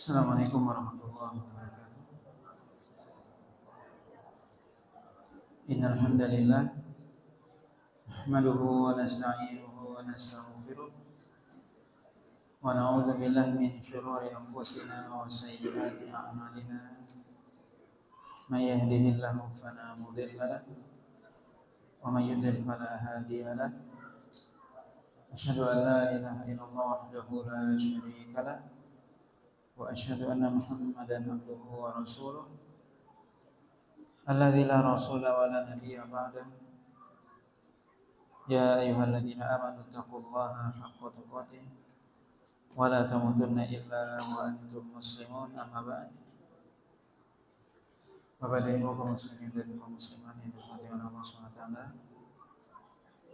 Assalamualaikum warahmatullahi wabarakatuh. Innal hamdalillah nahmaduhu wa nasta'inuhu wa nastaghfiruh wa na'udzu billahi min shururi anfusina wa sayyiati a'malina. May yahdihillahu fala mudilla lahu wa may yudlil fala hadiya lahu. Asyhadu an la ilaha illallah wahdahu la syarika lahu wa asyhadu anna Muhammadan abduhu wa rasuluh alladzi la rasula wa la nabiyya ba'dahu. Ya ayyuhalladzina amanu taqullaha haqqa tuqatih wa la tamutunna illa wa antum muslimun. Amma ba'd. Bapak dan Ibu kaum muslimin dan kaum muslimat yang dirahmati Allah Subhanahu wa taala.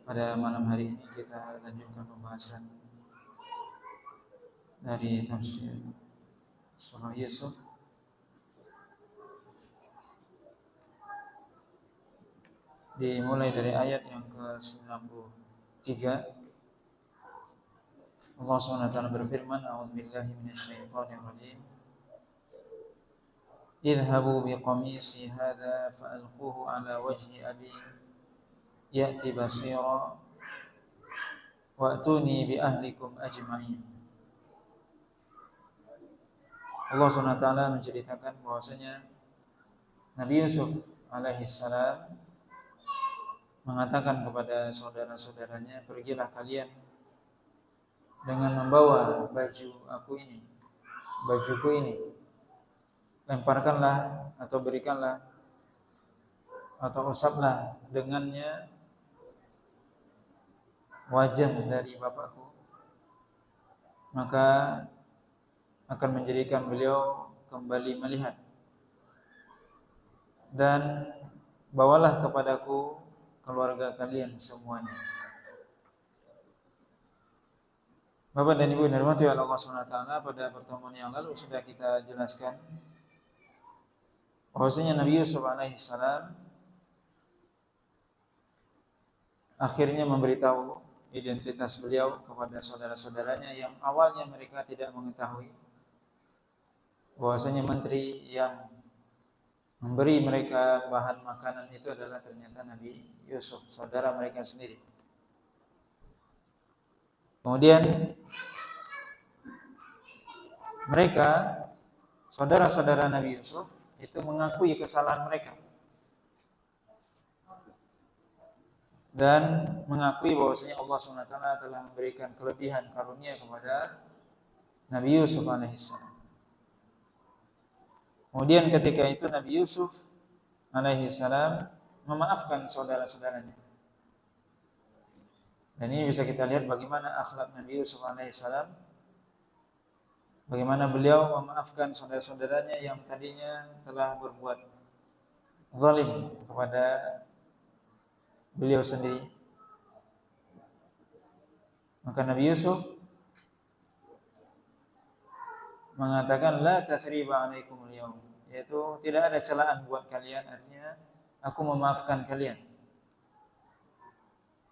Pada malam hari ini kita lanjutkan pembahasan dari tafsir surah Yusuf. Dimulai dari ayat yang ke-93. Allah SWT berfirman, A'udzubillahi minasyaitonirrajim. Idhabu biqamisi hadha fa'alquhu ala wajhi abi ya'ti basira wa'tuni bi ahlikum ajma'in. Allah SWT menceritakan bahwasanya Nabi Yusuf alaihissalam mengatakan kepada saudara-saudaranya, pergilah kalian dengan membawa bajuku ini, lemparkanlah atau berikanlah atau usaplah dengannya wajah dari bapakku, maka akan menjadikan beliau kembali melihat, dan bawalah kepadaku keluarga kalian semuanya. Bapak dan Ibu yang dirahmati Allah SWT, pada pertemuan yang lalu sudah kita jelaskan bahwasanya Nabi Yusuf alaihissalam akhirnya memberitahu identitas beliau kepada saudara-saudaranya yang awalnya mereka tidak mengetahui bahwasanya menteri yang memberi mereka bahan makanan itu adalah ternyata Nabi Yusuf, saudara mereka sendiri. Kemudian mereka, saudara-saudara Nabi Yusuf, itu mengakui kesalahan mereka dan mengakui bahwasanya Allah SWT telah memberikan kelebihan karunia kepada Nabi Yusuf alaihissalam. Kemudian ketika itu Nabi Yusuf alaihissalam memaafkan saudara-saudaranya. Dan ini bisa kita lihat bagaimana akhlak Nabi Yusuf alaihissalam, bagaimana beliau memaafkan saudara-saudaranya yang tadinya telah berbuat zalim kepada beliau sendiri. Maka Nabi Yusuf mengatakan la tathriba alaikum al-yawm, yaitu tidak ada celaan buat kalian, artinya aku memaafkan kalian.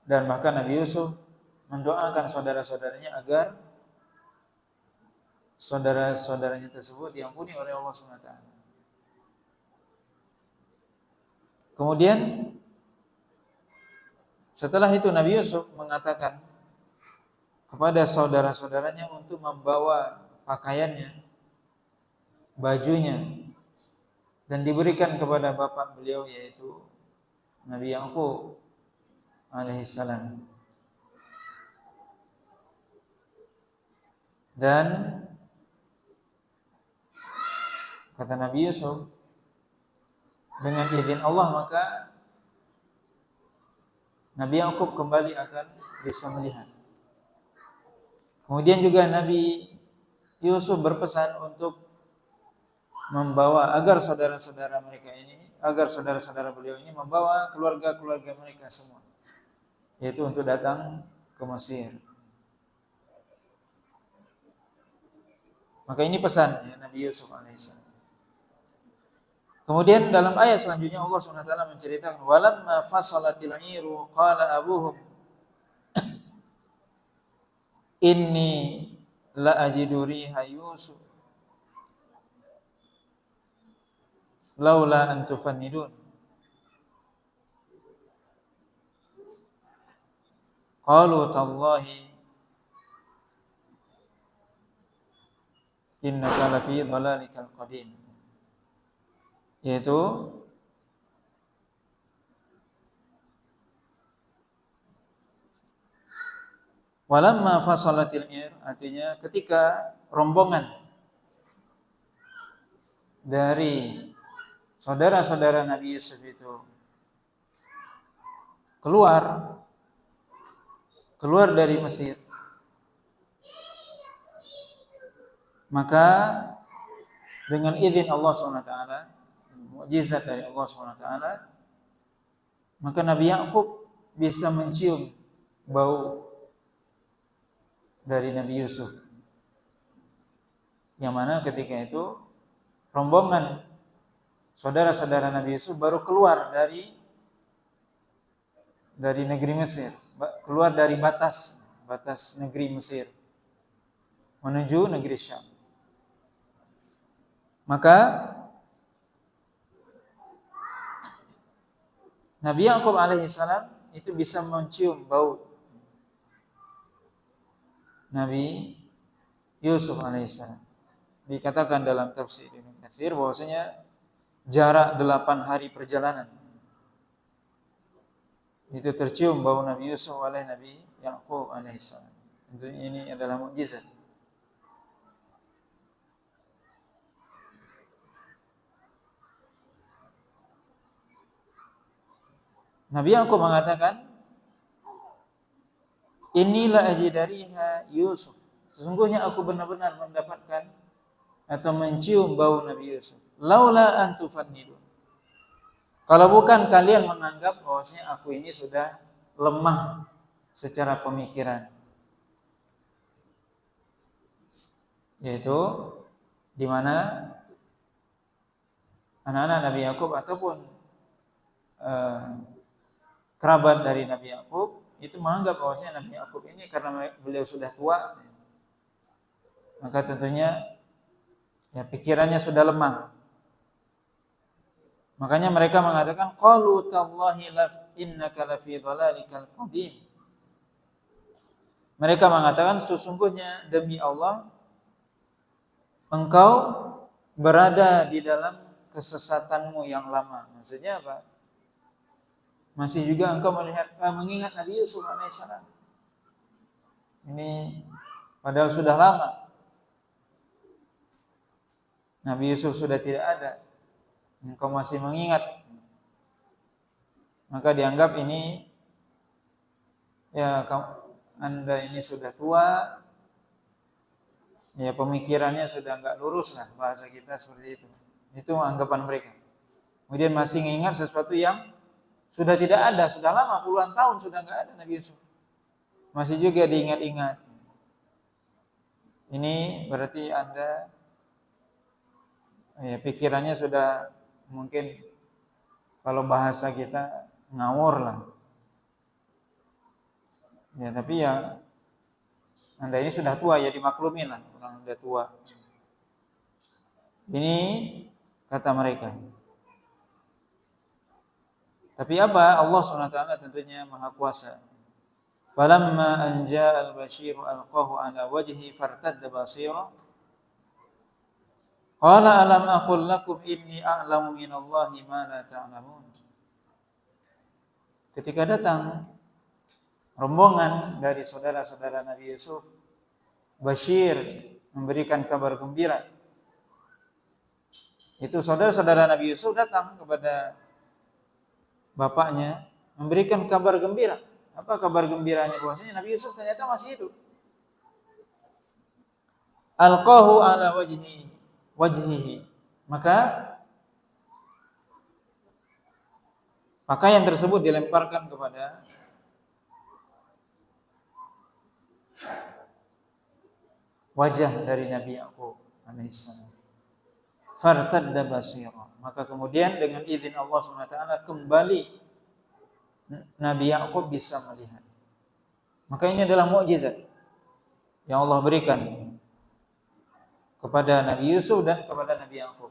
Dan bahkan Nabi Yusuf mendoakan saudara-saudaranya agar saudara-saudaranya tersebut diampuni oleh Allah SWT. Kemudian setelah itu Nabi Yusuf mengatakan kepada saudara-saudaranya untuk membawa pakaiannya, bajunya, dan diberikan kepada bapak beliau, yaitu Nabi Yaqub alaihissalam. Dan kata Nabi Yusuf, dengan izin Allah maka Nabi Yaqub kembali akan bisa melihat. Kemudian juga Nabi Yusuf berpesan untuk membawa agar saudara-saudara beliau ini membawa keluarga-keluarga mereka semua, yaitu untuk datang ke Mesir. Maka ini pesan ya, Nabi Yusuf alaihissalam. Kemudian dalam ayat selanjutnya Allah SWT menceritakan walamma fasalatil 'iru qala abuhum inni la ajidu riha Yusuf laula an tufannidun. Qalu tallahi innaka lafi dhalalikal qadim. Yaitu walamma fasalatil ir, artinya ketika rombongan dari saudara-saudara Nabi Yusuf itu keluar dari Mesir, maka dengan izin Allah SWT, mukjizat dari Allah SWT, maka Nabi Yakub bisa mencium bau dari Nabi Yusuf, yang mana ketika itu rombongan saudara-saudara Nabi Yusuf baru keluar dari negeri Mesir, keluar dari batas negeri Mesir menuju negeri Syam. Maka Nabi Yakub alaihissalam itu bisa mencium bau Nabi Yusuf alaihissalam. Dikatakan dalam tafsir Ibnu Katsir bahwasanya jarak 8 hari perjalanan itu tercium bau Nabi Yusuf oleh Nabi Yakub alaihissalam. Tentunya ini adalah mukjizat. Nabi Yakub mengatakan, inilah ajidariha Yusuf. Sesungguhnya aku benar-benar mendapatkan atau mencium bau Nabi Yusuf. Laula an tufannidun. Kalau bukan kalian menganggap bahwasanya aku ini sudah lemah secara pemikiran. Yaitu di mana anak-anak Nabi Yakub ataupun kerabat dari Nabi Yakub itu menganggap bahwasanya Nabi Yakub ini karena beliau sudah tua, maka tentunya ya pikirannya sudah lemah. Makanya mereka mengatakan qalu tallahi innaka lafi dhalalikal qadim. Mereka mengatakan sesungguhnya demi Allah engkau berada di dalam kesesatanmu yang lama. Maksudnya apa? Masih juga engkau mengingat Nabi Yusuf alaihissalam. Ini padahal sudah lama. Nabi Yusuf sudah tidak ada. Engkau masih mengingat. Maka dianggap ini ya Anda ini sudah tua. Ya pemikirannya sudah enggak lurus lah, bahasa kita seperti itu. Itu anggapan mereka. Kemudian masih mengingat sesuatu yang sudah tidak ada, sudah lama, puluhan tahun sudah enggak ada Nabi Yusuf. Masih juga diingat-ingat. Ini berarti Anda ya pikirannya sudah mungkin kalau bahasa kita ngawur lah. Ya tapi ya Anda ini sudah tua, ya dimaklumi lah, orang sudah tua. Ini kata mereka. Tapi apa? Allah SWT tentunya Maha Kuasa. Falamma anja al-bashir alqahu ala wajhi fartadda basira. Qala alam aqul lakum inni a'lamu minallahi ma la ta'lamun. Ketika datang rombongan dari saudara-saudara Nabi Yusuf, Bashir memberikan kabar gembira. Itu saudara-saudara Nabi Yusuf datang kepada bapaknya memberikan kabar gembira. Apa kabar gembiranya? Bahwasanya Nabi Yusuf ternyata masih hidup. Alqahu ala wajhihi. Maka pakaian tersebut dilemparkan kepada wajah dari Nabi Yakub alaihissalam. Fartadda basira. Maka kemudian dengan izin Allah SWT kembali Nabi Yakub bisa melihat. Maka ini adalah mukjizat yang Allah berikan kepada Nabi Yusuf dan kepada Nabi Yakub.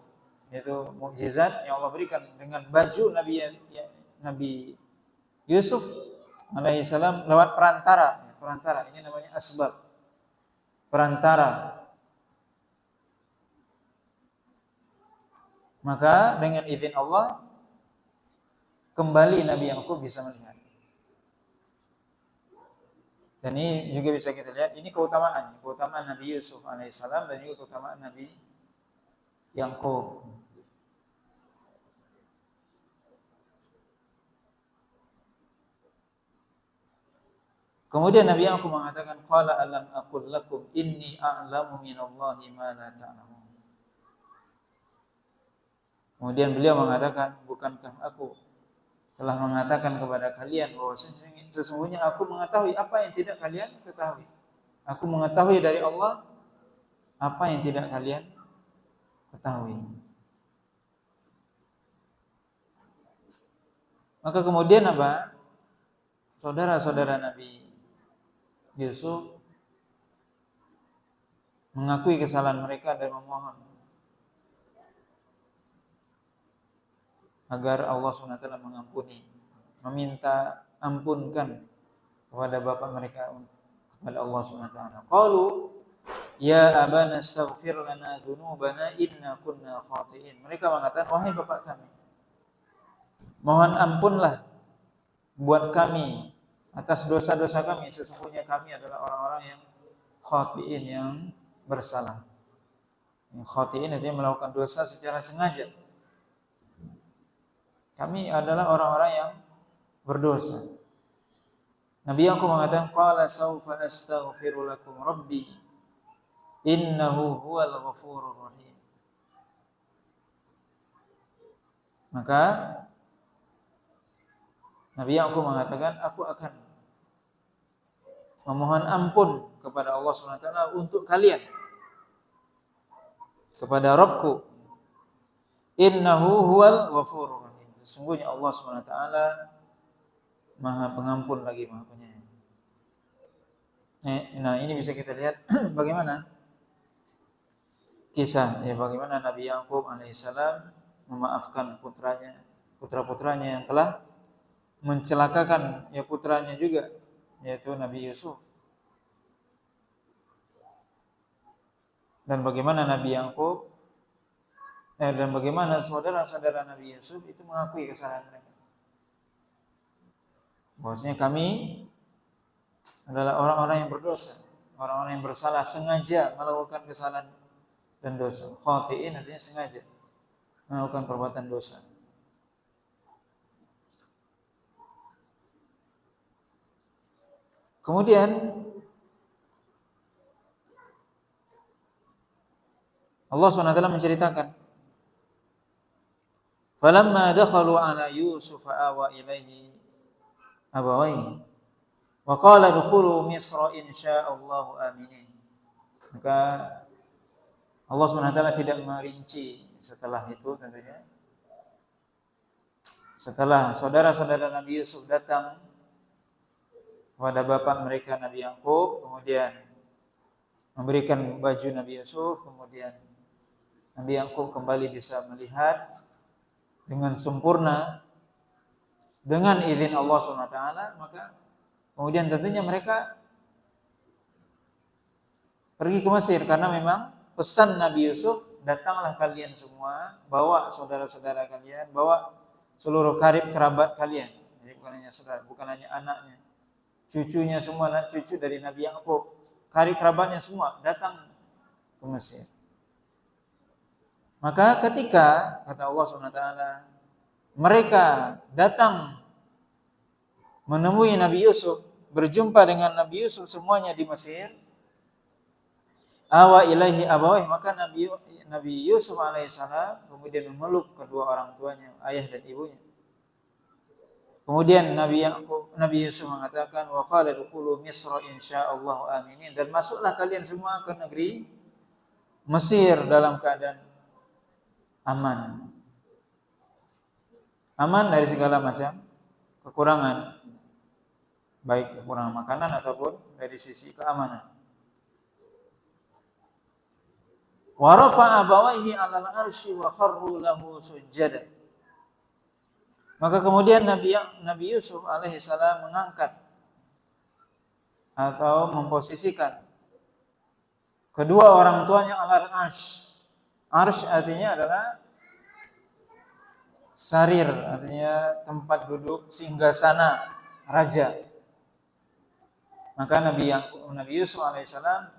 yaitu mukjizat yang Allah berikan dengan baju Nabi Yusuf alaihissalam lewat perantara. Ini namanya asbab, perantara. Maka dengan izin Allah kembali Nabi Yakub bisa melihat. Dan ini juga bisa kita lihat, ini keutamaan Nabi Yusuf alaihissalam dan juga keutamaan Nabi Yakub. Kemudian Nabi Yakub mengatakan, qala alam aqul lakum inni a'lamu minallahi ma la ta'lamun. Kemudian beliau mengatakan, bukankah aku telah mengatakan kepada kalian bahwa sesungguhnya aku mengetahui apa yang tidak kalian ketahui. Aku mengetahui dari Allah apa yang tidak kalian ketahui. Maka kemudian apa? Saudara-saudara Nabi Yusuf mengakui kesalahan mereka dan memohon agar Allah SWT mengampuni, meminta ampunkan kepada bapak mereka, kepada Allah SWT. Qalu ya abana astaghfir lana dzunubana inna kunna khati'in. Mereka mengatakan, wahai bapak kami, mohon ampunlah buat kami atas dosa-dosa kami, sesungguhnya kami adalah orang-orang yang khati'in, yang bersalah. Yang khati'in artinya melakukan dosa secara sengaja. Kami adalah orang-orang yang berdosa. Nabi Yakub mengatakan, qala saufa astaghfiru lakum rabbi innahu huwal ghafurur rahim. Maka Nabi Yakub mengatakan, aku akan memohon ampun kepada Allah SWT untuk kalian, kepada Rabbku. Innahu huwal ghafurur rahim. Sesungguhnya Allah SWT Maha Pengampun lagi Maha Penyayang. Nah, ini bisa kita lihat bagaimana kisah bagaimana Nabi Yakub alaihissalam memaafkan putra-putranya yang telah mencelakakan putranya juga, yaitu Nabi Yusuf. Dan bagaimana Nabi Yakub dan bagaimana saudara-saudara Nabi Yusuf itu mengakui kesalahan mereka. Bahwasanya kami adalah orang-orang yang berdosa, orang-orang yang bersalah, sengaja melakukan kesalahan dan dosa. Khati'in artinya sengaja melakukan perbuatan dosa. Kemudian Allah SWT menceritakan, falamma dakhalu ala Yusuf awa ilaihi abawaihi wa qala dukhulu Misra insyaallahu aminin. Maka Allah SWT tidak merinci setelah itu tentunya. Setelah saudara-saudara Nabi Yusuf datang kepada bapak mereka Nabi Yakub, kemudian memberikan baju Nabi Yusuf, kemudian Nabi Yakub kembali bisa melihat dengan sempurna dengan izin Allah SWT, maka kemudian tentunya mereka pergi ke Mesir karena memang pesan Nabi Yusuf, datanglah kalian semua, bawa saudara-saudara kalian, bawa seluruh karib kerabat kalian. Jadi bukan hanya saudara, bukan hanya anaknya, cucunya semua, anak cucu dari Nabi Yakub, karib kerabatnya semua datang ke Mesir. Maka ketika kata Allah SWT mereka datang menemui Nabi Yusuf, berjumpa dengan Nabi Yusuf semuanya di Mesir, awa ilaihi abawaihi, maka Nabi Yusuf alaihissalam kemudian memeluk kedua orang tuanya, ayah dan ibunya. Kemudian Nabi Yusuf mengatakan, wa qala dukhulu Misra insyaallahu aminin, dan masuklah kalian semua ke negeri Mesir dalam keadaan aman. Aman dari segala macam kekurangan, baik kekurangan makanan ataupun dari sisi keamanan. Wa rafa'a abawaihi 'alal 'arsy wa kharru lahu sujada. Maka kemudian Nabi Yusuf alaihissalam mengangkat atau memposisikan kedua orang tuanya 'alal 'arsy. 'Arsy artinya adalah sarir, artinya tempat duduk singgasana raja. Maka Nabi Yusuf alaihissalam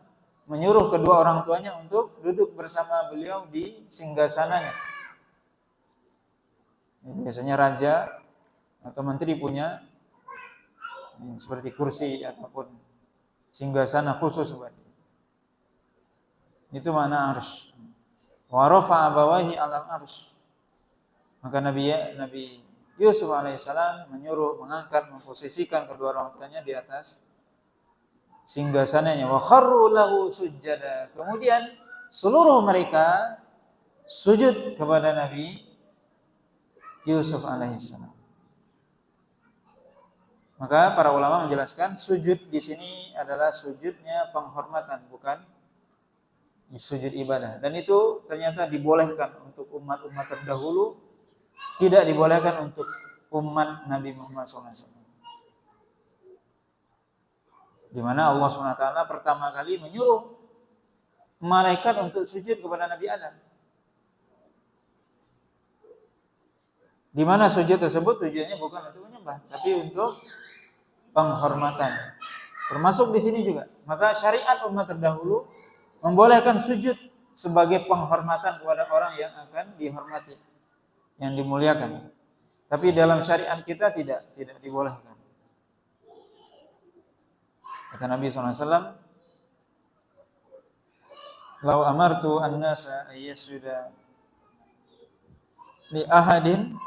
menyuruh kedua orang tuanya untuk duduk bersama beliau di singgasananya. Biasanya raja atau menteri punya seperti kursi ataupun singgasana khusus buat dia. Itu makna arsy. Wa rafa'a abawaihi 'alal arsy. Maka Nabi Yusuf alaihissalam menyuruh mengangkat, memposisikan kedua orang tuanya di atas singgasananya. Wa kharru lahu sujada. Kemudian seluruh mereka sujud kepada Nabi Yusuf alaihissalam. Maka para ulama menjelaskan sujud di sini adalah sujudnya penghormatan, bukan sujud ibadah. Dan itu ternyata dibolehkan untuk umat-umat terdahulu, tidak dibolehkan untuk umat Nabi Muhammad SAW. Di mana Allah SWT pertama kali menyuruh malaikat untuk sujud kepada Nabi Adam. Di mana sujud tersebut tujuannya bukan untuk menyembah, tapi untuk penghormatan. Termasuk di sini juga. Maka syariat umat terdahulu membolehkan sujud sebagai penghormatan kepada orang yang akan dihormati, yang dimuliakan. Tapi dalam syariat kita tidak dibolehkan. Kata Nabi SAW, "Lau amartu an-nasa ayyasuda li ahadin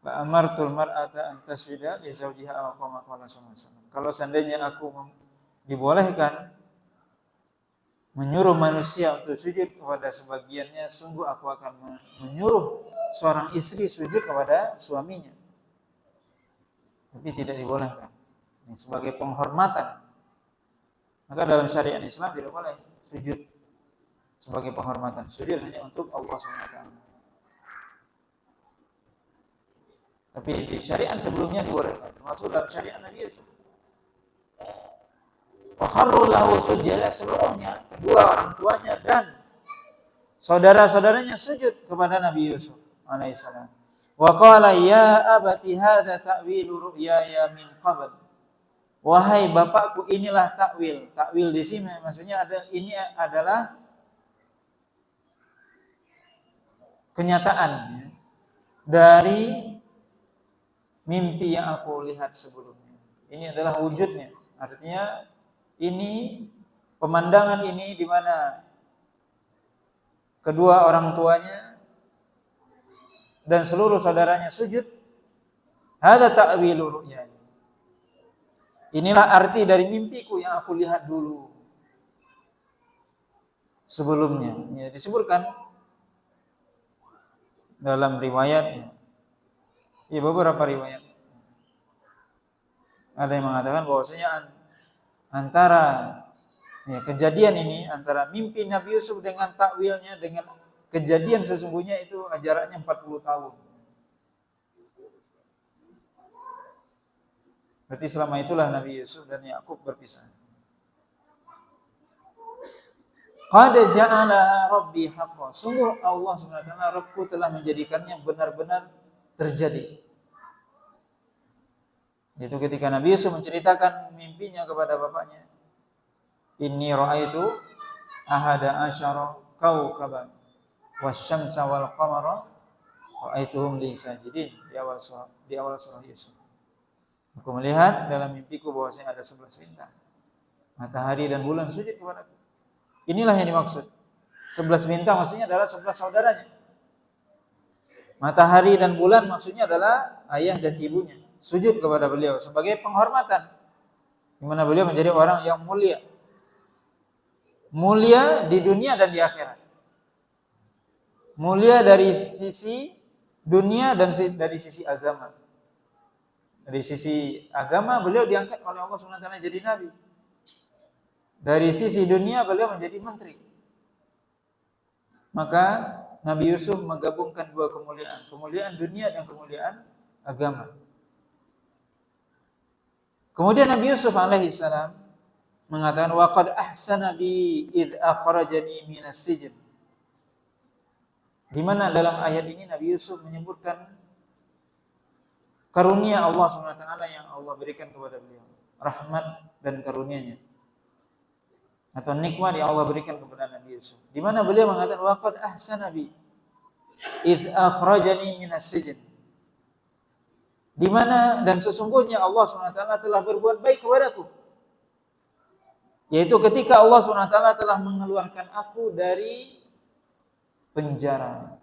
la amartul mar'ata an tasjuda li zawjiha aw kama qala sallallahu alaihi wasallam." Kalau seandainya aku dibolehkan menyuruh manusia untuk sujud kepada sebagiannya, sungguh aku akan menyuruh seorang istri sujud kepada suaminya. Tapi tidak dibolehkan. Ini sebagai penghormatan. Maka dalam syariat Islam tidak boleh sujud sebagai penghormatan. Sujud hanya untuk Allah SWT. Tapi di syariat sebelumnya dibolehkan, termasuk dalam syariat Nabi Yusuf. Wa kharru lahu sujada, seluruhnya, kedua orang tuanya dan saudara-saudaranya sujud kepada Nabi Yusuf alaihissalam. Wa qala ya abati hadza ta'wilu ru'yaya min qabl. Wahai bapakku, inilah takwil. Takwil di sini maksudnya ini adalah kenyataan dari mimpi yang aku lihat sebelumnya. Ini adalah wujudnya. Artinya ini pemandangan ini di mana kedua orang tuanya dan seluruh saudaranya sujud. Hadza ta'wilu ru'yaya. Inilah arti dari mimpiku yang aku lihat dulu sebelumnya. Ya, disebutkan dalam riwayatnya. Ya, beberapa riwayat. Ada yang mengatakan bahwasanya antara kejadian ini, antara mimpi Nabi Yusuf dengan takwilnya, dengan kejadian sesungguhnya itu jaraknya 40 tahun. Berarti selama itulah Nabi Yusuf dan Yakub berpisah. Qad ja'ala rabbi haqqan. Sungguh Allah SWT, Rabbku telah menjadikannya benar-benar terjadi. Itu ketika Nabi Yusuf menceritakan mimpinya kepada bapaknya. Inni ra'aitu ahada asyara kawkaban wasyamsa wal qamara ra'aituhum li sajidin, di awal surah Yusuf. Aku melihat dalam mimpiku bahwasanya ada 11 bintang. Matahari dan bulan sujud kepadaku. Inilah yang dimaksud. 11 bintang maksudnya adalah 11 saudaranya. Matahari dan bulan maksudnya adalah ayah dan ibunya. Sujud kepada beliau sebagai penghormatan. Di mana beliau menjadi orang yang mulia. Mulia di dunia dan di akhirat. Mulia dari sisi dunia dan dari sisi agama. Dari sisi agama beliau diangkat oleh Allah SWT jadi nabi. Dari sisi dunia beliau menjadi menteri. Maka Nabi Yusuf menggabungkan dua kemuliaan, kemuliaan dunia dan kemuliaan agama. Kemudian Nabi Yusuf alaihissalam mengatakan, wa qad ahsana bi id akhrajani minas sijn. Di mana dalam ayat ini Nabi Yusuf menyebutkan karunia Allah SWT yang Allah berikan kepada beliau, rahmat dan karunia-Nya, atau nikmat yang Allah berikan kepada Nabi Yusuf. Di mana beliau mengatakan, wa qad ahsana bi id akhrajani minas sijn. Di mana dan sesungguhnya Allah SWT telah berbuat baik kepadaku, yaitu ketika Allah SWT telah mengeluarkan aku dari penjara.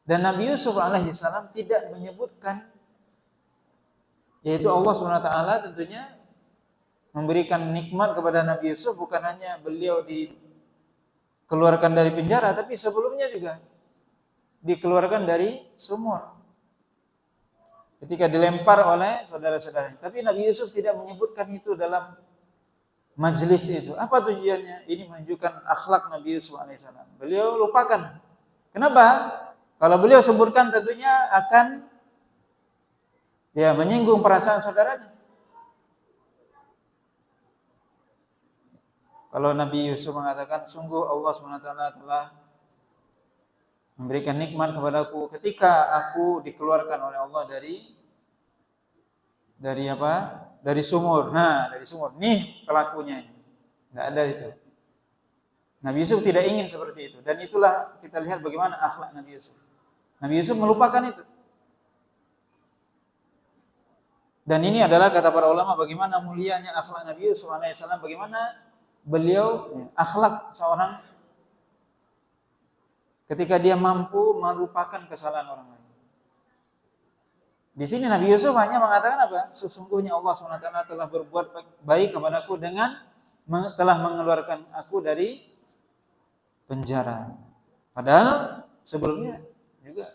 Dan Nabi Yusuf alaihissalam tidak menyebutkan, yaitu Allah SWT tentunya memberikan nikmat kepada Nabi Yusuf bukan hanya beliau dikeluarkan dari penjara, tapi sebelumnya juga dikeluarkan dari sumur ketika dilempar oleh saudara-saudaranya. Tapi Nabi Yusuf tidak menyebutkan itu dalam majelis itu. Apa tujuannya? Ini menunjukkan akhlak Nabi Yusuf alaihissalam. Beliau lupakan. Kenapa? Kalau beliau sebutkan tentunya akan menyinggung perasaan saudaranya. Kalau Nabi Yusuf mengatakan, sungguh Allah SWT telah memberikan nikmat kepadaku ketika aku dikeluarkan oleh Allah dari sumur. Nah, dari sumur. Nih pelakunya. Enggak ada itu. Nabi Yusuf tidak ingin seperti itu. Dan itulah kita lihat bagaimana akhlak Nabi Yusuf. Nabi Yusuf melupakan itu. Dan ini adalah kata para ulama bagaimana mulianya akhlak Nabi Yusuf alaihissalam, bagaimana beliau akhlak seorang ketika dia mampu melupakan kesalahan orang lain. Di sini Nabi Yusuf hanya mengatakan apa? Sesungguhnya Allah SWT telah berbuat baik kepadaku dengan telah mengeluarkan aku dari penjara. Padahal sebelumnya juga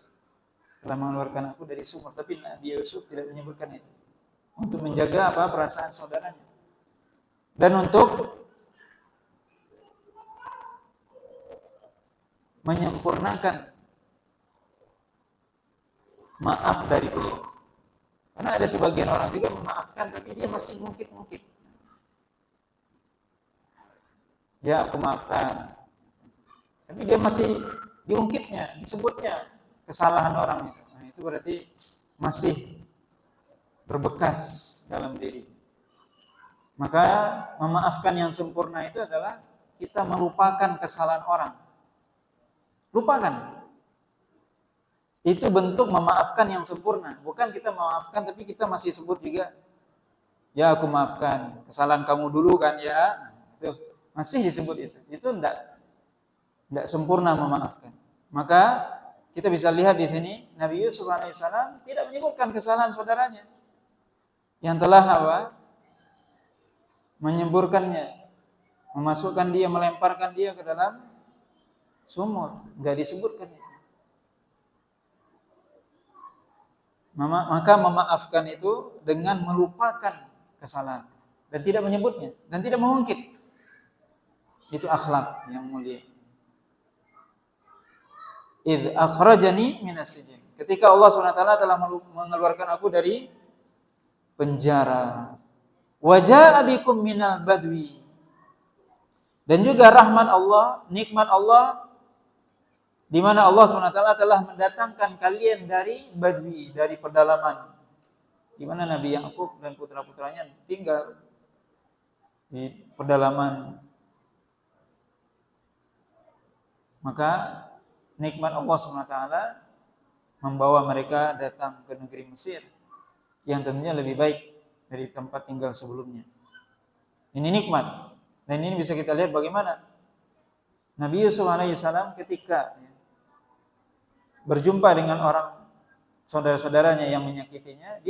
telah mengeluarkan aku dari sumur. Tapi Nabi Yusuf tidak menyebutkan itu. Untuk menjaga perasaan saudaranya. Dan untuk menyempurnakan maaf dari beliau. Karena ada sebagian orang juga memaafkan tapi dia masih mungkit-mungkit. Ya, aku maafkan. Tapi dia masih diungkitnya, disebutnya kesalahan orang itu. Nah, itu berarti masih berbekas dalam diri. Maka memaafkan yang sempurna itu adalah kita melupakan kesalahan orang. Lupakan. Itu bentuk memaafkan yang sempurna. Bukan kita memaafkan tapi kita masih sebut juga, ya aku maafkan, kesalahan kamu dulu kan ya. Itu masih disebut itu. Itu enggak sempurna memaafkan. Maka kita bisa lihat di sini Nabi Yusuf alaihissalam tidak menyebutkan kesalahan saudaranya yang telah menyemburkannya, memasukkan dia, melemparkan dia ke dalam sumur. Enggak disebutkan itu. Maka memaafkan itu dengan melupakan kesalahan dan tidak menyebutnya dan tidak mengungkit. Itu akhlak yang mulia. Idz akhrajani minas sijn. Ketika Allah SWT telah mengeluarkan aku dari penjara. Wa jaa bikum minal badwi. Dan juga rahmat Allah, nikmat Allah, di mana Allah SWT telah mendatangkan kalian dari badwi, dari pedalaman. Di mana Nabi Yakub dan putra-putranya tinggal di pedalaman. Maka nikmat Allah SWT membawa mereka datang ke negeri Mesir yang tentunya lebih baik dari tempat tinggal sebelumnya. Ini nikmat. Dan ini bisa kita lihat bagaimana Nabi Yusuf alaihissalam ketika berjumpa dengan orang saudara-saudaranya yang menyakitinya,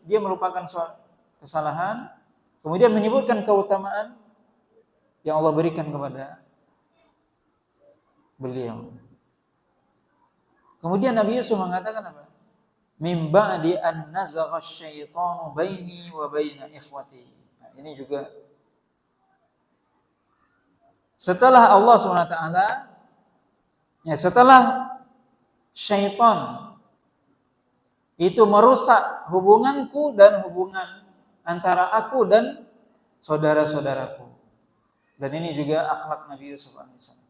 dia melupakan kesalahan, kemudian menyebutkan keutamaan yang Allah berikan kepada beliau. Kemudian Nabi Yusuf mengatakan apa? Min ba'di an nazagha asyaitanu baini wa baina ikhwati. Nah, ini juga setelah Allah SWT, ya setelah syaitan itu merusak hubunganku dan hubungan antara aku dan saudara-saudaraku. Dan ini juga akhlak Nabi Yusuf alaihissalam.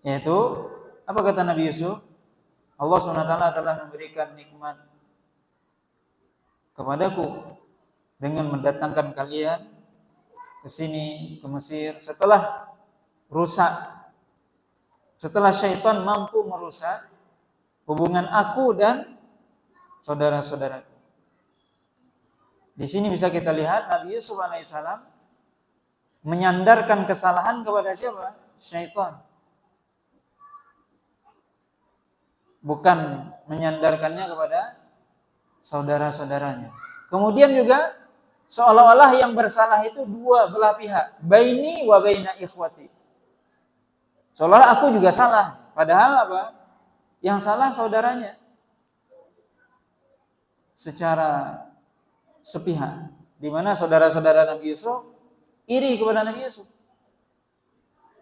Yaitu, apa kata Nabi Yusuf? Allah SWT telah memberikan nikmat kepadaku dengan mendatangkan kalian ke sini, ke Mesir, setelah rusak, setelah syaitan mampu merusak hubungan aku dan saudara-saudaraku. Di sini bisa kita lihat Nabi Yusuf alaihissalam menyandarkan kesalahan kepada siapa? Syaitan. Bukan menyandarkannya kepada saudara-saudaranya. Kemudian juga seolah-olah yang bersalah itu dua belah pihak. Baini wa baina ikhwati. Seolah aku juga salah. Padahal apa? Yang salah saudaranya. Secara sepihak. Di mana saudara-saudara Nabi Yusuf iri kepada Nabi Yusuf.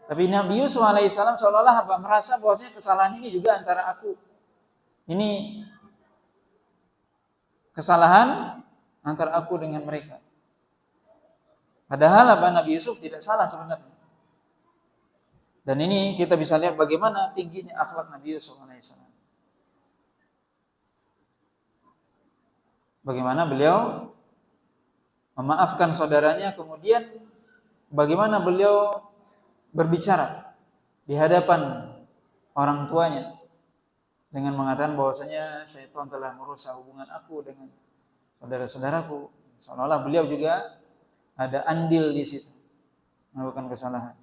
Tapi Nabi Yusuf alaihissalam seolah-olah apa? Merasa bahwasanya kesalahan ini juga antara aku. Ini kesalahan antara aku dengan mereka. Padahal apa? Nabi Yusuf tidak salah sebenarnya. Dan ini kita bisa lihat bagaimana tingginya akhlak Nabi Yusuf alaihissalam. Bagaimana beliau memaafkan saudaranya, kemudian bagaimana beliau berbicara di hadapan orang tuanya dengan mengatakan bahwasanya syaitan telah merusak hubungan aku dengan saudara-saudaraku. Seolah-olah beliau juga ada andil di situ, melakukan kesalahan.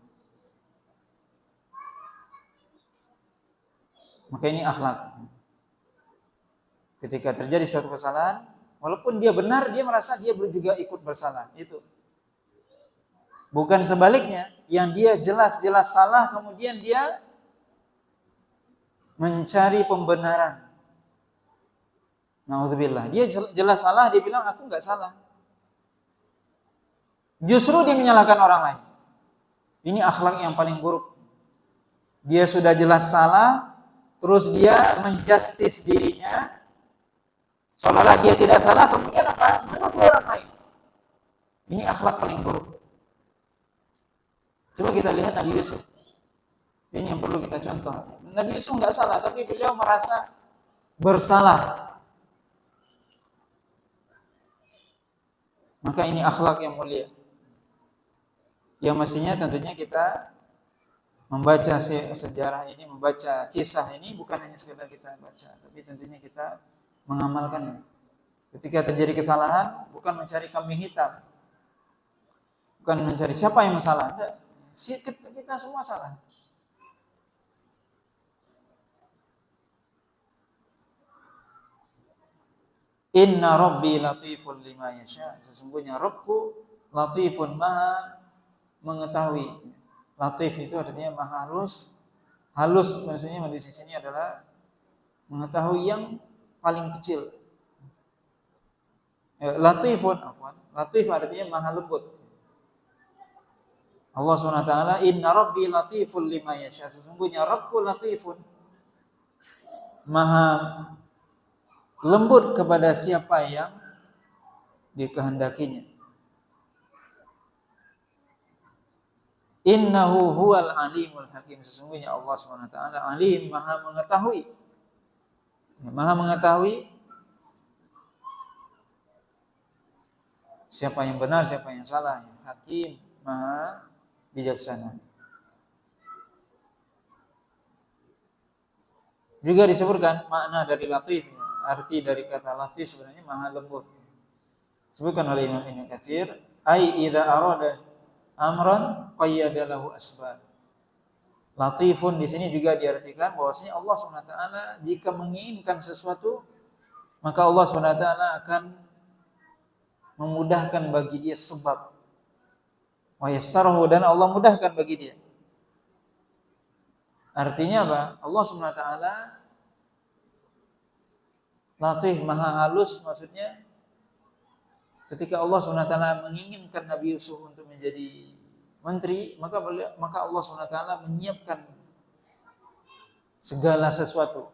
Maka ini akhlak. Ketika terjadi suatu kesalahan, walaupun dia benar, dia merasa dia juga ikut bersalah. Itu. Bukan sebaliknya, yang dia jelas-jelas salah, kemudian dia mencari pembenaran. Na'udzubillah. Dia jelas salah, dia bilang aku enggak salah. Justru dia menyalahkan orang lain. Ini akhlak yang paling buruk. Dia sudah jelas salah, terus dia menjustis dirinya, seolah-olah dia tidak salah, kemudian apa? Menuduh orang lain. Ini akhlak paling buruk. Coba kita lihat Nabi Yusuf. Ini yang perlu kita contoh. Nabi Yusuf nggak salah, tapi beliau merasa bersalah. Maka ini akhlak yang mulia. Yang mestinya tentunya kita membaca sejarah ini, membaca kisah ini bukan hanya sekedar kita baca, tapi tentunya kita mengamalkannya. Ketika terjadi kesalahan, bukan mencari kambing hitam, bukan mencari siapa yang salah. Enggak. Kita semua salah. Inna Rabbi latifun lima yasha. Sesungguhnya Rabbku latifun, maha mengetahui. Latif itu artinya maha halus. Halus maksudnya di sini adalah mengetahui yang paling kecil. Latifun, afwan. Latif artinya maha lembut. Allah SWT, Inna Rabbi latifun lima yasha. Sesungguhnya Rabbku latifun, maha lembut kepada siapa yang dikehendakinya. Innahu huwal alimul hakim. Sesungguhnya Allah SWT alim, maha mengetahui. Maha mengetahui siapa yang benar, siapa yang salah. Hakim, maha bijaksana. Juga disebutkan makna dari latif. Arti dari kata latif sebenarnya maha lembut. Disebutkan oleh Imam Ibnu Katsir, ai idza arada amran qayyada lahu asbab. Latifun di sini juga diartikan bahwasanya Allah SWT jika menginginkan sesuatu, maka Allah SWT akan memudahkan bagi dia sebab. Wa yassarahu, dan Allah mudahkan bagi dia. Artinya apa? Allah SWT latif, maha halus, maksudnya ketika Allah SWT menginginkan Nabi Yusuf untuk menjadi menteri, maka Allah SWT menyiapkan segala sesuatu.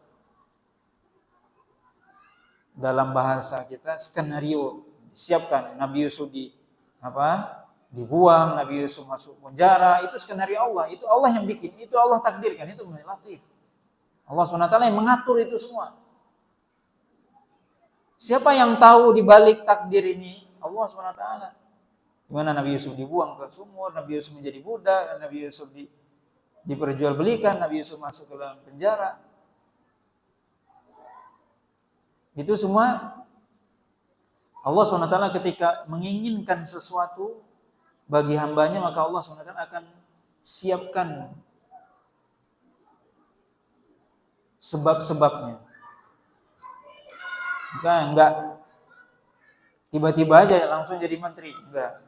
Dalam bahasa kita skenario disiapkan. Nabi Yusuf dibuang, Nabi Yusuf masuk penjara, itu skenario Allah, itu Allah yang bikin, itu Allah takdirkan, itu Latif. Allah SWT yang mengatur itu semua. Siapa yang tahu di balik takdir ini? Allah SWT. Gimana Nabi Yusuf dibuang ke sumur, Nabi Yusuf menjadi budak, Nabi Yusuf diperjualbelikan, Nabi Yusuf masuk ke dalam penjara. Itu semua Allah SWT ketika menginginkan sesuatu bagi hambanya, maka Allah SWT akan siapkan sebab-sebabnya. Enggak tiba-tiba aja langsung jadi menteri, enggak.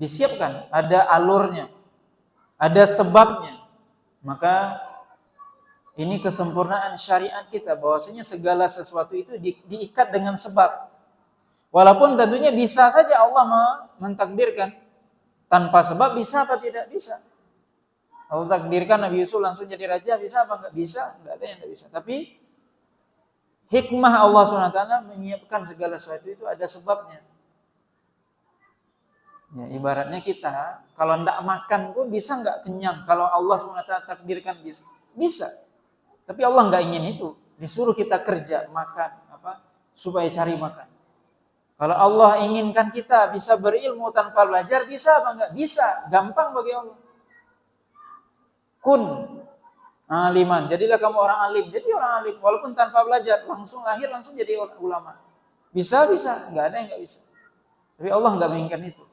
Disiapkan, ada alurnya, ada sebabnya. Maka ini kesempurnaan syariat kita, bahwasanya segala sesuatu itu diikat dengan sebab. Walaupun tentunya bisa saja Allah mentakdirkan tanpa sebab, bisa apa tidak? Bisa. Allah takdirkan Nabi Yusuf langsung jadi raja, bisa apa enggak? Bisa, enggak ada yang enggak bisa. Tapi hikmah Allah SWT menyiapkan segala sesuatu itu ada sebabnya. Ya, ibaratnya kita kalau enggak makan pun bisa enggak kenyang. Kalau Allah SWT takdirkan bisa. Bisa. Tapi Allah enggak ingin itu. Disuruh kita kerja, makan, supaya cari makan. Kalau Allah inginkan kita bisa berilmu tanpa belajar, bisa apa enggak? Bisa. Gampang bagi Allah. Kun aliman. Jadilah kamu orang alim. Jadi orang alim walaupun tanpa belajar, langsung lahir langsung jadi ulama. Bisa, enggak ada yang enggak bisa. Tapi Allah enggak menginginkan itu.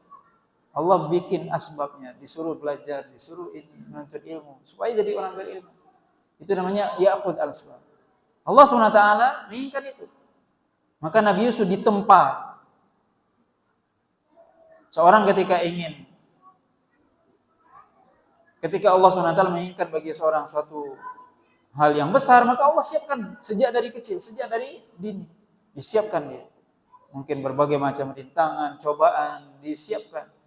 Allah bikin asbabnya, disuruh belajar, disuruh menuntut ilmu supaya jadi orang berilmu. Itu namanya ya'khud al-asbab. Allah SWT menginginkan itu. Maka Nabi Yusuf ditempa. Seorang ketika Allah SWT menginginkan bagi seorang suatu hal yang besar, maka Allah siapkan sejak dari kecil, sejak dari dini. Disiapkan dia. Mungkin berbagai macam rintangan, cobaan, disiapkan.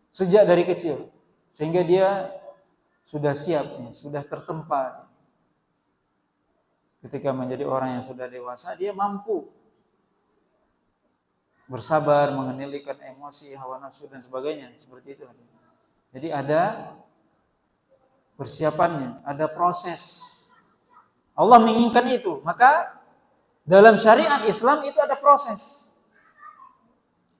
Sejak dari kecil. Sehingga dia sudah siap, sudah tertempa. Ketika menjadi orang yang sudah dewasa, dia mampu bersabar, mengendalikan emosi, hawa nafsu dan sebagainya. Seperti itu. Jadi ada persiapannya, ada proses. Allah menginginkan itu. Maka dalam syariat Islam itu ada proses.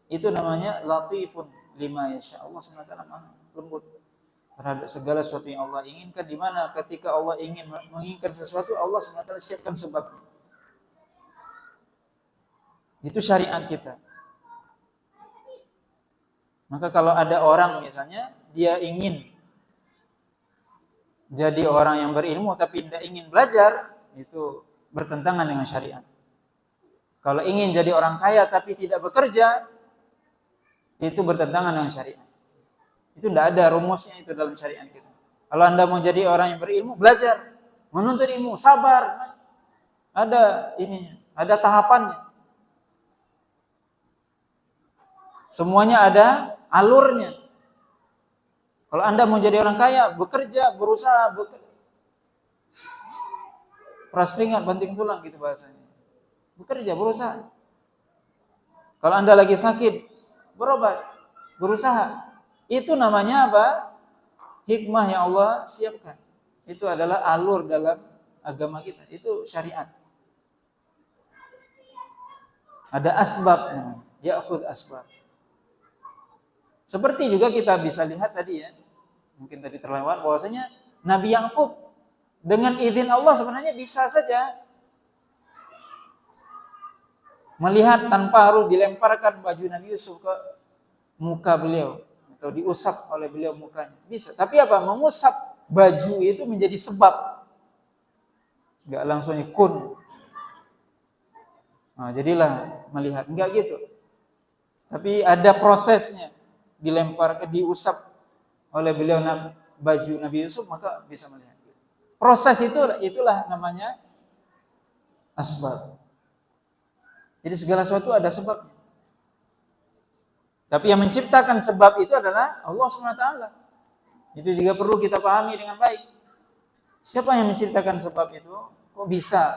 Itu namanya latifun lima yasha. Allah SWT maha lembut terhadap segala sesuatu yang Allah inginkan. Di mana ketika Allah ingin menginginkan sesuatu, Allah SWT siapkan sebabnya. Itu syariat kita. Maka kalau ada orang misalnya dia ingin jadi orang yang berilmu tapi tidak ingin belajar, itu bertentangan dengan syariat. Kalau ingin jadi orang kaya tapi tidak bekerja, itu bertentangan dengan syariat. Itu tidak ada rumusnya itu dalam syariat kita. Kalau Anda mau jadi orang yang berilmu, belajar, menuntut ilmu, sabar. Ada ininya, ada tahapannya. Semuanya ada alurnya. Kalau Anda mau jadi orang kaya, bekerja, berusaha, peras keringat, banting tulang gitu bahasanya. Bekerja, berusaha. Kalau Anda lagi sakit, berobat, berusaha. Itu namanya apa? Hikmah yang Allah siapkan. Itu adalah alur dalam agama kita. Itu syariat. Ada asbabnya. Ya'khud asbab. Seperti juga kita bisa lihat tadi ya. Mungkin tadi terlewat bahwasanya Nabi Yakub dengan izin Allah sebenarnya bisa saja melihat tanpa harus dilemparkan baju Nabi Yusuf ke muka beliau atau diusap oleh beliau mukanya. Bisa. Tapi apa? Mengusap baju itu menjadi sebab. Enggak langsung kun. Nah, jadilah melihat. Enggak gitu. Tapi ada prosesnya. Diusap oleh beliau baju Nabi Yusuf, maka bisa melihat. Proses itulah namanya asbab. Jadi segala sesuatu ada sebabnya. Tapi yang menciptakan sebab itu adalah Allah SWT. Itu juga perlu kita pahami dengan baik. Siapa yang menciptakan sebab itu? Kok bisa?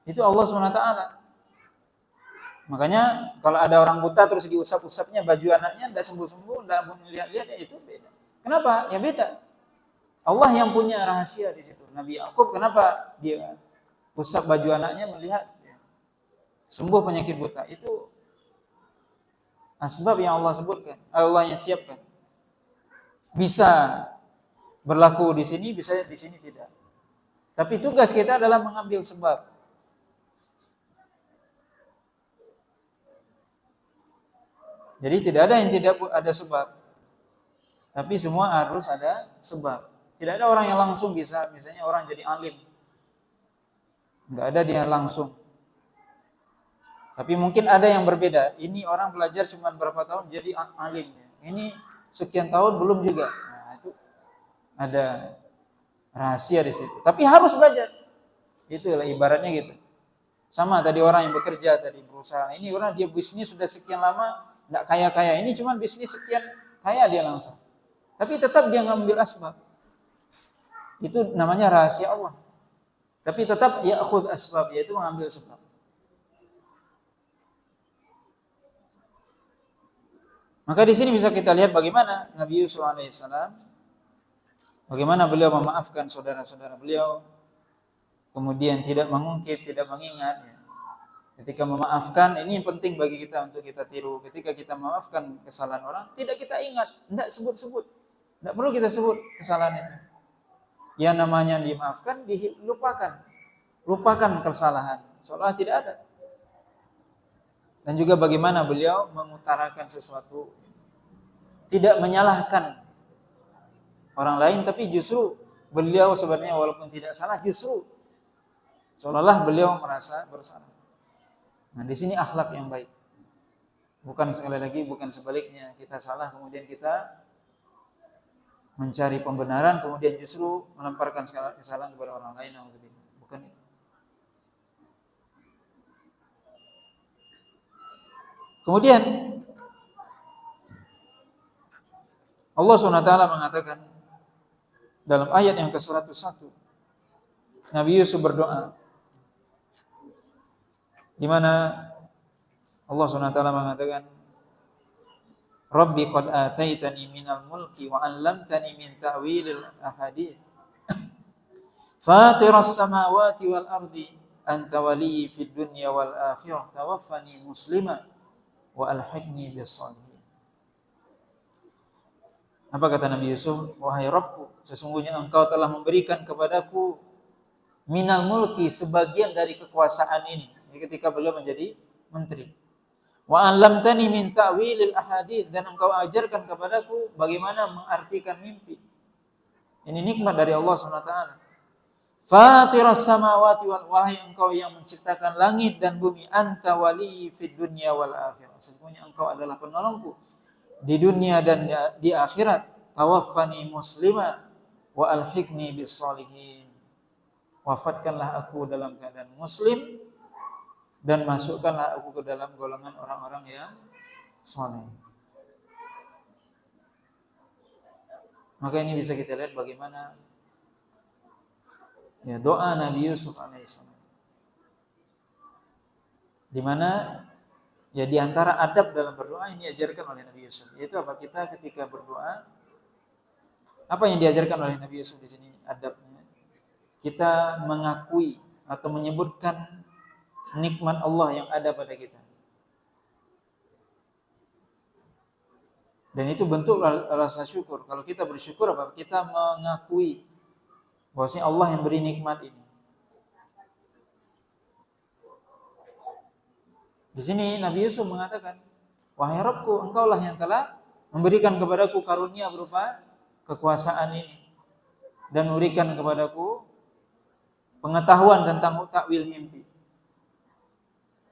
Itu Allah SWT. Makanya kalau ada orang buta terus diusap-usapnya baju anaknya, tidak sembuh-sembuh, tidak melihat-lihat, ya itu beda. Kenapa? Ya beda. Allah yang punya rahasia di situ. Nabi Yakub kenapa dia usap baju anaknya melihat sembuh penyakit buta? Itu asbab yang Allah sebutkan, Allah yang siapkan. Bisa berlaku di sini, bisa di sini tidak. Tapi tugas kita adalah mengambil sebab. Jadi tidak ada yang tidak ada sebab. Tapi semua harus ada sebab. Tidak ada orang yang langsung bisa, misalnya orang jadi alim. Enggak ada dia langsung. Tapi mungkin ada yang berbeda. Ini orang belajar cuma berapa tahun jadi alim. Ini sekian tahun belum juga. Nah, itu ada rahasia di situ. Tapi harus belajar. Itulah ibaratnya gitu. Sama tadi orang yang bekerja tadi berusaha. Ini orang dia bisnis sudah sekian lama enggak kaya-kaya. Ini cuma bisnis sekian kaya dia langsung. Tapi tetap dia ngambil asbab. Itu namanya rahasia Allah. Tapi tetap ya'khudz asbab, yaitu mengambil sebab. Maka di sini bisa kita lihat bagaimana Nabi Yusuf alaihissalam, bagaimana beliau memaafkan saudara-saudara beliau, kemudian tidak mengungkit, tidak mengingat. Ketika memaafkan, ini penting bagi kita untuk kita tiru. Ketika kita memaafkan kesalahan orang, tidak kita ingat, tidak sebut-sebut, tidak perlu kita sebut kesalahan itu. Yang namanya dimaafkan, dilupakan, lupakan kesalahan, seolah tidak ada. Dan juga bagaimana beliau mengutarakan sesuatu, tidak menyalahkan orang lain, tapi justru beliau sebenarnya walaupun tidak salah, justru seolah-olah beliau merasa bersalah. Nah, di sini akhlak yang baik. Bukan sekali lagi, bukan sebaliknya, kita salah kemudian kita mencari pembenaran, kemudian justru melemparkan kesalahan kepada orang lain. Bukan itu. Kemudian Allah SWT mengatakan dalam ayat yang ke-101, Nabi Yusuf berdoa, di mana Allah SWT mengatakan, Rabbi qad ataitani minal mulki wa 'allamtani min ta'wilil ahadits fatiras samawati wal ardi anta waliyyi fid dunya wal akhirah tawaffani muslima wa alhiqni bis shalihin. Apa kata Nabi Yusuf? Wahai Rabbku, sesungguhnya engkau telah memberikan kepadaku minal mulki, sebagian dari kekuasaan ini. Ketika beliau menjadi menteri. Wa 'allamtani min ta'wilil ahadits, dan engkau ajarkan kepadaku bagaimana mengartikan mimpi. Ini nikmat dari Allah SWT. Fatiras samawati wal, wahai engkau yang menciptakan langit dan bumi, anta waliyyi fid dunya wal akhirah. Sesungguhnya engkau adalah penolongku di dunia dan di akhirat. Tawaffani muslima wa alhiqni bis shalihin. Wafatkanlah aku dalam keadaan muslim dan masukkanlah aku ke dalam golongan orang-orang yang saleh. Maka ini bisa kita lihat bagaimana ya doa Nabi Yusuf alaihissalam, di mana ya di antara adab dalam berdoa ini diajarkan oleh Nabi Yusuf, yaitu apa? Kita ketika berdoa, apa yang diajarkan oleh Nabi Yusuf di sini adabnya? Kita mengakui atau menyebutkan nikmat Allah yang ada pada kita. Dan itu bentuk rasa syukur. Kalau kita bersyukur apa? Kita mengakui bahwasanya Allah yang beri nikmat ini. Di sini Nabi Yusuf mengatakan, wahai Rabbku, engkaulah yang telah memberikan kepadaku karunia berupa kekuasaan ini dan memberikan kepadaku pengetahuan tentang takwil mimpi.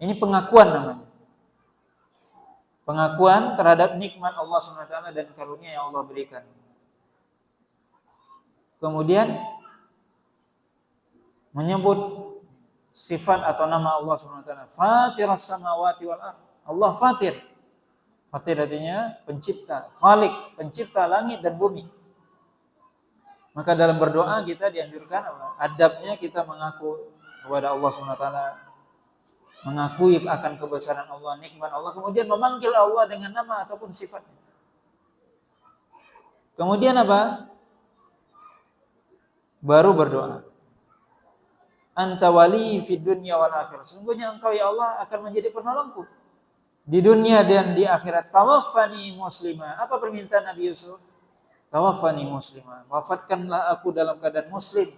Ini pengakuan namanya. Pengakuan terhadap nikmat Allah SWT dan karunia yang Allah berikan. Kemudian menyebut sifat atau nama Allah SWT. Fatiras samawati wal ardh. Allah fatir. Fatir artinya pencipta, Khalik, pencipta langit dan bumi. Maka dalam berdoa kita dianjurkan adabnya kita mengaku kepada Allah SWT, mengakui akan kebesaran Allah, nikmat Allah, kemudian memanggil Allah dengan nama ataupun sifatnya. Kemudian apa? Baru berdoa. Anta wali fid dunya wal akhirah. Sungguhnya engkau ya Allah akan menjadi penolongku di dunia dan di akhirat. Tawaffani muslimah. Apa permintaan Nabi Yusuf? Tawaffani muslimah. Wafatkanlah aku dalam keadaan muslim,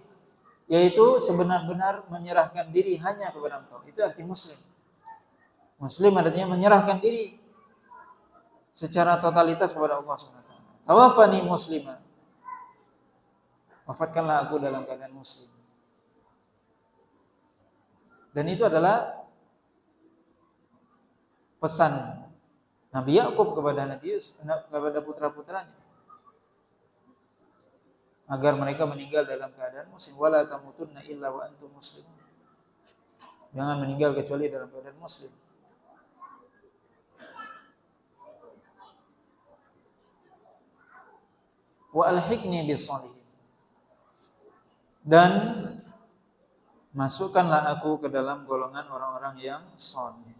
yaitu sebenar-benar menyerahkan diri hanya kepada engkau. Itu arti muslim. Muslim artinya menyerahkan diri secara totalitas kepada Allah SWT. Tawaffani muslimah. Wafatkanlah aku dalam keadaan muslim. Dan itu adalah pesan Nabi Yakub kepada Nabi Yusuf, kepada putra-putranya, agar mereka meninggal dalam keadaan muslim. Wala tamutunna illa wa antum muslimun. Jangan meninggal kecuali dalam keadaan muslim. Wa alhiqni bis-shalihin. Dan masukkanlah aku ke dalam golongan orang-orang yang saleh.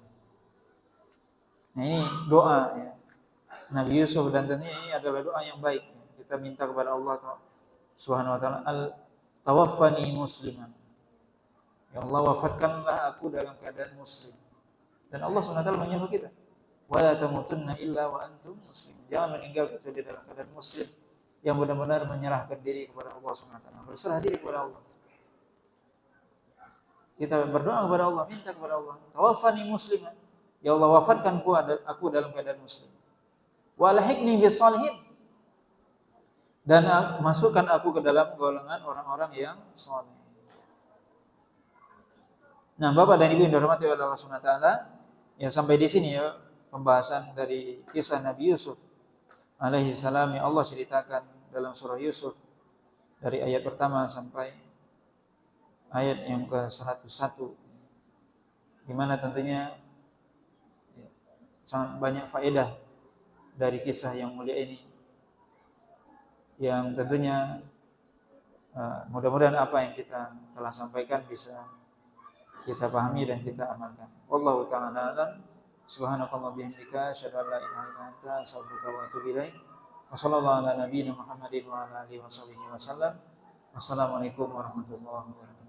Nah, ini doa ya Nabi Yusuf, dan tentunya ini adalah doa yang baik. Kita minta kepada Allah Subhanahu wa taala, tawaffani musliman. Ya Allah, wafatkanlah aku dalam keadaan muslim. Dan Allah Subhanahu wa taala menyuruh kita, wa la tamutunna illa wa antum muslimun. Jangan meninggal kecuali dalam keadaan muslim, yang benar-benar menyerahkan diri kepada Allah Subhanahu wa taala, berserah diri kepada Allah. Kita berdoa kepada Allah, minta kepada Allah, tawaffani musliman. Ya Allah, wafatkan aku dalam keadaan muslim. Wa alhiqni bis-shalihin. Dan masukkan aku ke dalam golongan orang-orang yang saleh. Nah, Bapak dan Ibu yang dirahmati oleh Allah Subhanahu wa taala, ya sampai di sini ya pembahasan dari kisah Nabi Yusuf alaihi salam yang Allah ceritakan dalam surah Yusuf dari ayat pertama sampai ayat yang ke-101, di mana tentunya sangat banyak faedah dari kisah yang mulia ini, yang tentunya mudah-mudahan apa yang kita telah sampaikan bisa kita pahami dan kita amalkan. Wallahu ta'ala a'lam. Subhanakallah bihamdika asyhadu an la ilaha illa anta astaghfiruka wa atubu ilaik. Wa sallallahu ala nabiyyina Muhammadin wa ala alihi wa sahbihi wasallam. Wassalamualaikum warahmatullahi wabarakatuh.